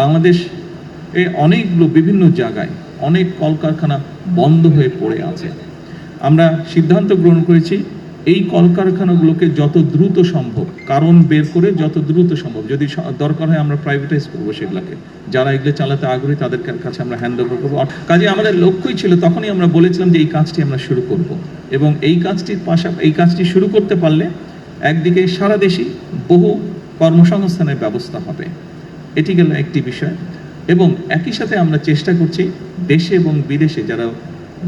বাংলাদেশ অনেকগুলো বিভিন্ন জায়গায় অনেক কলকারখানা বন্ধ হয়ে পড়ে আছে। আমরা সিদ্ধান্ত গ্রহণ করেছি এই কলকারখানাগুলোকে যত দ্রুত সম্ভব কারণ বের করে যত দ্রুত সম্ভব, যদি দরকার হয় আমরা প্রাইভেটাইজ করবো সেগুলোকে, যারা এগুলো চালাতে আগ্রহী তাদের কাছে আমরা হ্যান্ড ওভার করবো। কাজে আমাদের লক্ষ্যই ছিল, তখনই আমরা বলেছিলাম যে এই কাজটি আমরা শুরু করব, এবং এই কাজটি শুরু করতে পারলে একদিকে সারা দেশেই বহু কর্মসংস্থানের ব্যবস্থা হবে, এটি গেল একটি বিষয়। এবং একই সাথে আমরা চেষ্টা করছি দেশে এবং বিদেশে যারা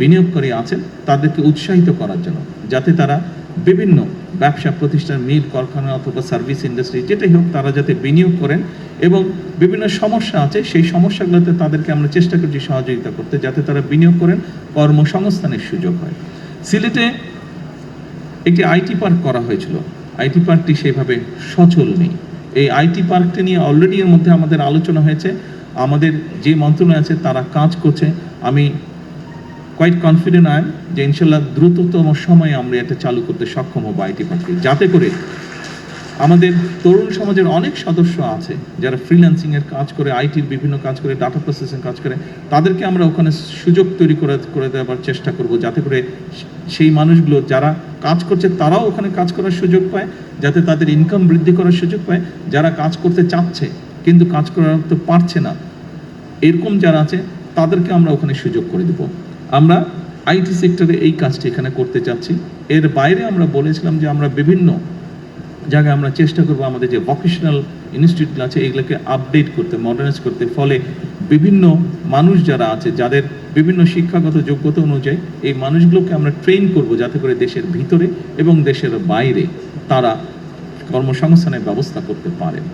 বিনিয়োগকারী আছেন তাদেরকে উৎসাহিত করার জন্য, যাতে তারা বিভিন্ন ব্যবসা প্রতিষ্ঠান, মিল কারখানা অথবা সার্ভিস ইন্ডাস্ট্রি যেটাই হোক, তারা যাতে বিনিয়োগ করেন এবং বিভিন্ন সমস্যা আছে সেই সমস্যাগুলোতে তাদেরকে আমরা চেষ্টা করছি সহযোগিতা করতে, যাতে তারা বিনিয়োগ করেন, কর্মসংস্থানের সুযোগ হয়। সিলেটে একটি আইটি পার্ক করা হয়েছিল, আইটি পার্কটি সেভাবে সচল নেই। এই আইটি পার্কটি নিয়ে অলরেডি এর মধ্যে আমাদের আলোচনা হয়েছে, আমাদের যে মন্ত্রণালয় আছে তারা কাজ করছে। আমি কোয়াইট কনফিডেন্ট আই যে ইনশাল্লাহ দ্রুততম সময়ে আমরা এটা চালু করতে সক্ষম হবো আইটি পার্কটি, যাতে করে আমাদের তরুণ সমাজের অনেক সদস্য আছে যারা ফ্রিল্যান্সিংয়ের কাজ করে, আইটির বিভিন্ন কাজ করে, ডাটা প্রসেসিং কাজ করে, তাদেরকে আমরা ওখানে সুযোগ তৈরি করে দেওয়ার চেষ্টা করব, যাতে করে সেই মানুষগুলো যারা কাজ করছে তারাও ওখানে কাজ করার সুযোগ পায়, যাতে তাদের ইনকাম বৃদ্ধি করার সুযোগ পায়। যারা কাজ করতে চাচ্ছে কিন্তু কাজ করতে পারছে না, এরকম যারা আছে তাদেরকে আমরা ওখানে সুযোগ করে দেব। আমরা আইটি সেক্টরে এই কাজটি এখানে করতে চাচ্ছি। এর বাইরে আমরা বলেছিলাম যে আমরা বিভিন্ন জায়গায় আমরা চেষ্টা করবো আমাদের যে ভোকেশনাল ইনস্টিটিউট আছে এগুলোকে আপডেট করতে, মডার্নাইজ করতে, ফলে বিভিন্ন মানুষ যারা আছে যাদের বিভিন্ন শিক্ষাগত যোগ্যতা অনুযায়ী এই মানুষগুলোকে আমরা ট্রেন করব, যাতে করে দেশের ভিতরে এবং দেশের বাইরে তারা কর্মসংস্থানের ব্যবস্থা করতে পারেন।